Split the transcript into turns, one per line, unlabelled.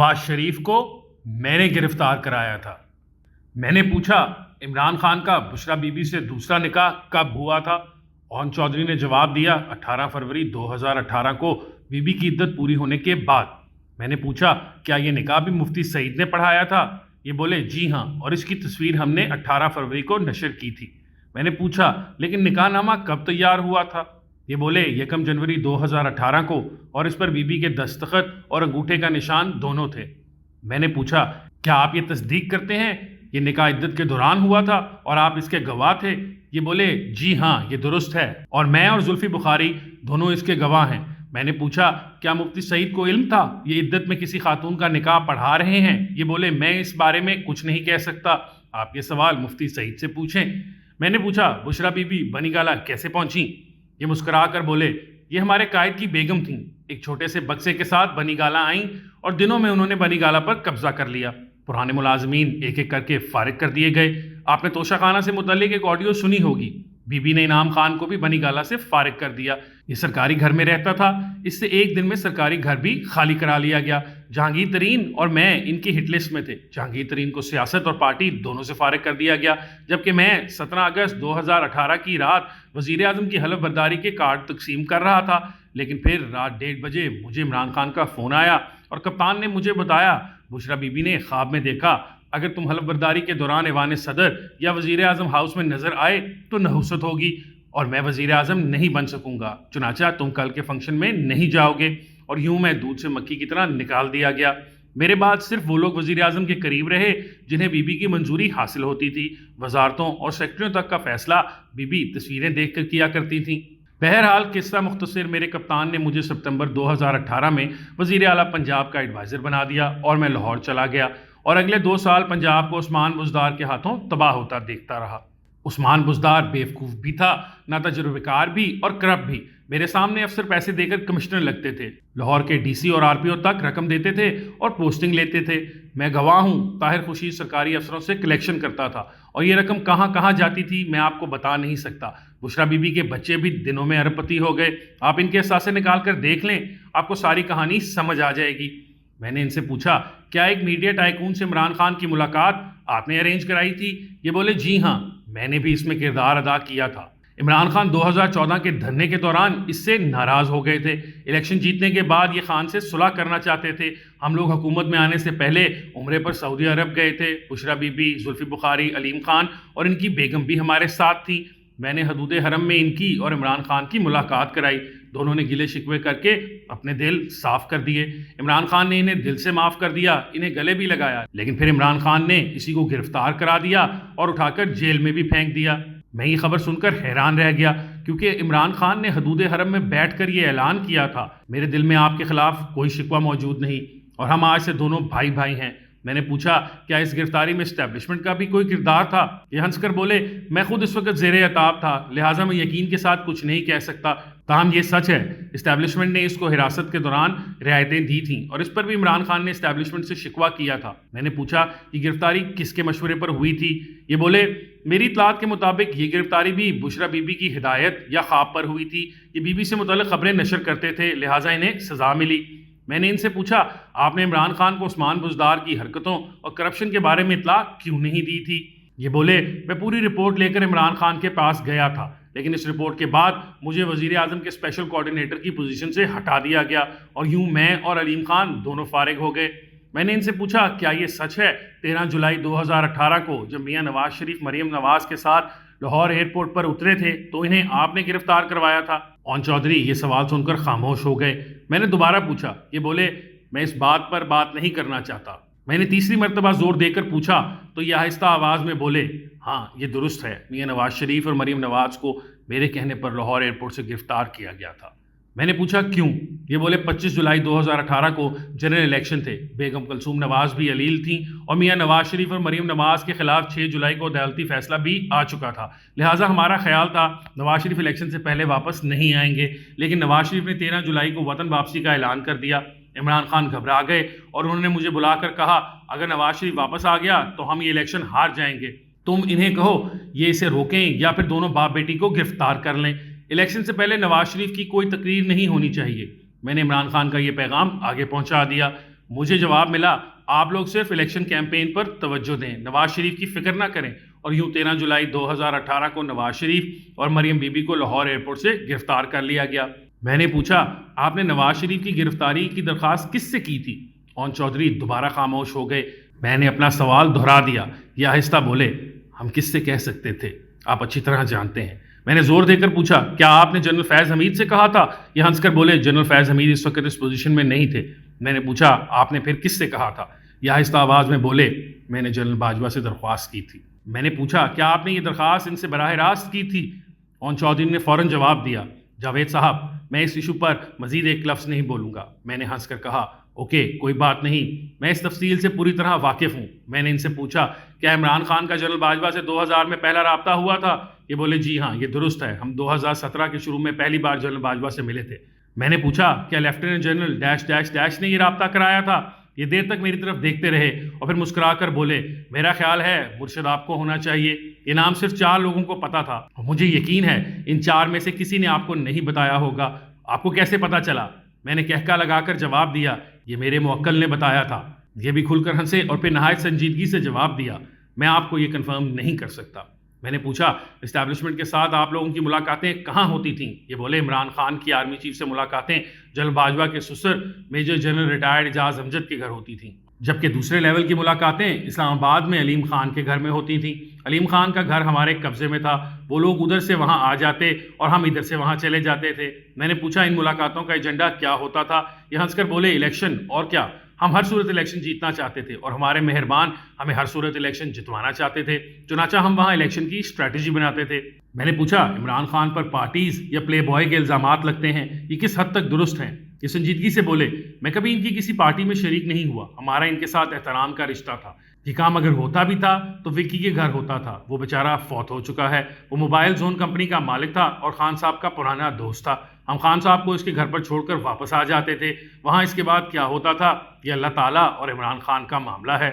نواز شریف کو میں نے گرفتار کرایا تھا۔ میں نے پوچھا عمران خان کا بشرا بی بی سے دوسرا نکاح کب ہوا تھا؟ اون چودھری نے جواب دیا 18 فروری 2018 کو بی بی کی عدت پوری ہونے کے بعد۔ میں نے پوچھا کیا یہ نکاح بھی مفتی سعید نے پڑھایا تھا؟ یہ بولے جی ہاں، اور اس کی تصویر ہم نے 18 فروری کو نشر کی تھی۔ میں نے پوچھا لیکن نکاح نامہ کب تیار ہوا تھا؟ یہ بولے 1 جنوری 2018 کو، اور اس پر بی بی کے دستخط اور انگوٹھے کا نشان دونوں تھے۔ میں نے پوچھا کیا آپ یہ تصدیق کرتے ہیں یہ نکاح عدت کے دوران ہوا تھا اور آپ اس کے گواہ تھے؟ یہ بولے جی ہاں یہ درست ہے، اور میں اور زلفی بخاری دونوں اس کے گواہ ہیں۔ میں نے پوچھا کیا مفتی سعید کو علم تھا یہ عدت میں کسی خاتون کا نکاح پڑھا رہے ہیں؟ یہ بولے میں اس بارے میں کچھ نہیں کہہ سکتا، آپ یہ سوال مفتی سعید سے پوچھیں۔ میں نے پوچھا بشرا بی بی بنی گالہ کیسے پہنچیں؟ یہ مسکرا کر بولے یہ ہمارے قائد کی بیگم تھیں، ایک چھوٹے سے بکسے کے ساتھ بنی گالہ آئیں اور دنوں میں انہوں نے بنی گالہ پر قبضہ کر لیا۔ پرانے ملازمین ایک ایک کر کے فارغ کر دیے گئے۔ آپ نے توشہ خانہ سے متعلق ایک آڈیو سنی ہوگی، بی بی نے انعام خان کو بھی بنی گالہ سے فارغ کر دیا۔ یہ سرکاری گھر میں رہتا تھا، اس سے ایک دن میں سرکاری گھر بھی خالی کرا لیا گیا۔ جہانگیر ترین اور میں ان کی ہٹ لسٹ میں تھے۔ جہانگیر ترین کو سیاست اور پارٹی دونوں سے فارغ کر دیا گیا، جبکہ میں 17 اگست 2018 کی رات وزیر اعظم کی حلف برداری کے کارڈ تقسیم کر رہا تھا، لیکن پھر رات 1:30 بجے مجھے عمران خان کا فون آیا اور کپتان نے مجھے بتایا بشرا بی بی نے خواب میں دیکھا اگر تم حلف برداری کے دوران ایوان صدر یا وزیر اعظم ہاؤس میں نظر آئے تو نحوست ہوگی اور میں وزیر اعظم نہیں بن سکوں گا، چنانچہ تم کل کے فنکشن میں نہیں جاؤ گے۔ اور یوں میں دودھ سے مکھی کی طرح نکال دیا گیا۔ میرے بعد صرف وہ لوگ وزیر اعظم کے قریب رہے جنہیں بی بی کی منظوری حاصل ہوتی تھی۔ وزارتوں اور سیکٹریوں تک کا فیصلہ بی بی تصویریں دیکھ کر کیا کرتی تھیں۔ بہرحال قصہ مختصر، میرے کپتان نے مجھے ستمبر 2018 میں وزیر اعلیٰ پنجاب کا ایڈوائزر بنا دیا اور میں لاہور چلا گیا اور اگلے 2 سال پنجاب کو عثمان بزدار کے ہاتھوں تباہ ہوتا دیکھتا رہا۔ عثمان بزدار بیوقوف بھی تھا، نہ تجربہ کار بھی اور کرپٹ بھی۔ میرے سامنے افسر پیسے دے کر کمشنر لگتے تھے، لاہور کے ڈی سی اور آر پی او تک رقم دیتے تھے اور پوسٹنگ لیتے تھے۔ میں گواہ ہوں، طاہر خورشید سرکاری افسروں سے کلیکشن کرتا تھا اور یہ رقم کہاں کہاں جاتی تھی میں آپ کو بتا نہیں سکتا۔ بشرا بی بی کے بچے بھی دنوں میں ارب پتی ہو گئے۔ آپ ان کے اثاثے نکال کر دیکھ لیں، آپ کو ساری کہانی سمجھ آ جائے گی۔ میں نے ان سے پوچھا کیا ایک میڈیا ٹائکون سے عمران خان کی ملاقات آپ نے ارینج کرائی تھی؟ یہ بولے جی ہاں، میں نے بھی اس میں کردار ادا کیا تھا۔ عمران خان 2014 کے دھرنے کے دوران اس سے ناراض ہو گئے تھے۔ الیکشن جیتنے کے بعد یہ خان سے صلح کرنا چاہتے تھے۔ ہم لوگ حکومت میں آنے سے پہلے عمرے پر سعودی عرب گئے تھے۔ بشرا بی بی، زلفی بخاری، علیم خان اور ان کی بیگم بھی ہمارے ساتھ تھیں۔ میں نے حدود حرم میں ان کی اور عمران خان کی ملاقات کرائی۔ دونوں نے گلے شکوے کر کے اپنے دل صاف کر دیے۔ عمران خان نے انہیں دل سے معاف کر دیا، انہیں گلے بھی لگایا، لیکن پھر عمران خان نے اسی کو گرفتار کرا دیا اور اٹھا کر جیل میں بھی پھینک دیا۔ میں یہ خبر سن کر حیران رہ گیا، کیونکہ عمران خان نے حدود حرم میں بیٹھ کر یہ اعلان کیا تھا میرے دل میں آپ کے خلاف کوئی شکوہ موجود نہیں اور ہم آج سے دونوں بھائی بھائی ہیں۔ میں نے پوچھا کیا اس گرفتاری میں اسٹیبلشمنٹ کا بھی کوئی کردار تھا؟ یہ ہنس کر بولے میں خود اس وقت زیر عتاب تھا، لہٰذا میں یقین کے ساتھ کچھ نہیں کہہ سکتا، تاہم یہ سچ ہے اسٹیبلشمنٹ نے اس کو حراست کے دوران رعایتیں دی تھیں اور اس پر بھی عمران خان نے اسٹیبلشمنٹ سے شکوہ کیا تھا۔ میں نے پوچھا یہ گرفتاری کس کے مشورے پر ہوئی تھی؟ یہ بولے میری اطلاعات کے مطابق یہ گرفتاری بھی بشرا بی بی کی ہدایت یا خواب پر ہوئی تھی۔ یہ بی بی سے متعلق خبریں نشر کرتے تھے، لہٰذا انہیں سزا ملی۔ میں نے ان سے پوچھا آپ نے عمران خان کو عثمان بزدار کی حرکتوں اور کرپشن کے بارے میں اطلاع کیوں نہیں دی تھی؟ یہ بولے میں پوری رپورٹ لے کر عمران خان کے پاس گیا تھا، لیکن اس رپورٹ کے بعد مجھے وزیر اعظم کے اسپیشل کوآرڈینیٹر کی پوزیشن سے ہٹا دیا گیا اور یوں میں اور علیم خان دونوں فارغ ہو گئے۔ میں نے ان سے پوچھا کیا یہ سچ ہے 13 جولائی 2018 کو جب میاں نواز شریف مریم نواز کے ساتھ لاہور ایئرپورٹ پر اترے تھے تو انہیں آپ نے گرفتار کروایا تھا؟ اون چودھری یہ سوال سن کر خاموش ہو گئے۔ میں نے دوبارہ پوچھا، یہ بولے میں اس بات پر بات نہیں کرنا چاہتا۔ میں نے تیسری مرتبہ زور دے کر پوچھا تو یہ آہستہ آواز میں بولے ہاں یہ درست ہے، میاں نواز شریف اور مریم نواز کو میرے کہنے پر لاہور ایئرپورٹ سے گرفتار کیا گیا تھا۔ میں نے پوچھا کیوں؟ یہ بولے 25 جولائی 2018 کو جنرل الیکشن تھے، بیگم کلثوم نواز بھی علیل تھیں اور میاں نواز شریف اور مریم نواز کے خلاف 6 جولائی کو عدالتی فیصلہ بھی آ چکا تھا، لہٰذا ہمارا خیال تھا نواز شریف الیکشن سے پہلے واپس نہیں آئیں گے، لیکن نواز شریف نے 13 جولائی کو وطن واپسی کا اعلان کر دیا۔ عمران خان گھبرا گئے اور انہوں نے مجھے بلا کر کہا اگر نواز شریف واپس آ گیا تو ہم یہ الیکشن ہار جائیں گے، تم انہیں کہو یہ اسے روکیں یا پھر دونوں باپ بیٹی کو گرفتار کر لیں، الیکشن سے پہلے نواز شریف کی کوئی تقریر نہیں ہونی چاہیے۔ میں نے عمران خان کا یہ پیغام آگے پہنچا دیا۔ مجھے جواب ملا آپ لوگ صرف الیکشن کیمپین پر توجہ دیں، نواز شریف کی فکر نہ کریں، اور یوں 13 جولائی 2018 کو نواز شریف اور مریم بی بی کو لاہور ایئرپورٹ سے گرفتار کر لیا گیا۔ میں نے پوچھا آپ نے نواز شریف کی گرفتاری کی درخواست کس سے کی تھی؟ اون چودھری دوبارہ خاموش ہو گئے۔ میں نے اپنا سوال دہرا دیا، یہ آہستہ بولے، ہم کس سے کہہ سکتے تھے، آپ اچھی طرح جانتے ہیں۔ میں نے زور دے کر پوچھا کیا آپ نے جنرل فیض حمید سے کہا تھا؟ یہ ہنس کر بولے جنرل فیض حمید اس وقت اس پوزیشن میں نہیں تھے۔ میں نے پوچھا آپ نے پھر کس سے کہا تھا؟ یہ آہستہ آواز میں بولے میں نے جنرل باجوہ سے درخواست کی تھی۔ میں نے پوچھا کیا آپ نے یہ درخواست ان سے براہ راست کی تھی؟ اون چودھری نے فوراً جواب دیا جاوید صاحب میں اس ایشو پر مزید ایک لفظ نہیں بولوں گا۔ میں نے ہنس کر کہا اوکے کوئی بات نہیں، میں اس تفصیل سے پوری طرح واقف ہوں۔ میں نے ان سے پوچھا کیا عمران خان کا جنرل باجوہ سے 2000 میں پہلا رابطہ ہوا تھا؟ یہ بولے جی ہاں یہ درست ہے، ہم 2017 کے شروع میں پہلی بار جنرل باجوہ سے ملے تھے۔ میں نے پوچھا کیا lieutenant general dash dash dash نے یہ رابطہ کرایا تھا؟ یہ دیر تک میری طرف دیکھتے رہے اور پھر مسکرا کر بولے میرا خیال ہے مرشد آپ کو ہونا چاہیے، یہ نام صرف 4 لوگوں کو پتا تھا اور مجھے یقین ہے ان 4 میں سے کسی نے آپ کو نہیں بتایا ہوگا، آپ کو کیسے پتا چلا؟ میں نے کہکا لگا کر جواب دیا یہ میرے موکل نے بتایا تھا۔ یہ بھی کھل کر ہنسے اور پھر نہایت سنجیدگی سے جواب دیا میں آپ کو یہ کنفرم نہیں کر سکتا۔ میں نے پوچھا اسٹیبلشمنٹ کے ساتھ آپ لوگوں کی ملاقاتیں کہاں ہوتی تھیں؟ یہ بولے عمران خان کی آرمی چیف سے ملاقاتیں جنرل باجوہ کے سسر میجر جنرل ریٹائرڈ اعجاز امجد کے گھر ہوتی تھیں، جبکہ دوسرے لیول کی ملاقاتیں اسلام آباد میں علیم خان کے گھر میں ہوتی تھیں۔ علیم خان کا گھر ہمارے قبضے میں تھا، وہ لوگ ادھر سے وہاں آ جاتے اور ہم ادھر سے وہاں چلے جاتے تھے۔ میں نے پوچھا ان ملاقاتوں کا ایجنڈا کیا ہوتا تھا؟ یہ ہنس کر بولے الیکشن، اور کیا، ہم ہر صورت الیکشن جیتنا چاہتے تھے اور ہمارے مہربان ہمیں ہر صورت الیکشن جتوانا چاہتے تھے، چنانچہ ہم وہاں الیکشن کی اسٹریٹجی بناتے تھے۔ میں نے پوچھا عمران خان پر پارٹیز یا پلے بوائے کے الزامات لگتے ہیں، یہ کس حد تک درست ہیں؟ یہ سنجیدگی سے بولے میں کبھی ان کی کسی پارٹی میں شریک نہیں ہوا، ہمارا ان کے ساتھ احترام کا رشتہ تھا، یہ کام اگر ہوتا بھی تھا تو وکی کے گھر ہوتا تھا، وہ بیچارہ فوت ہو چکا ہے، وہ موبائل زون کمپنی کا مالک تھا اور خان صاحب کا پرانا دوست تھا، ہم خان صاحب کو اس کے گھر پر چھوڑ کر واپس آ جاتے تھے، وہاں اس کے بعد کیا ہوتا تھا یہ اللہ تعالیٰ اور عمران خان کا معاملہ ہے۔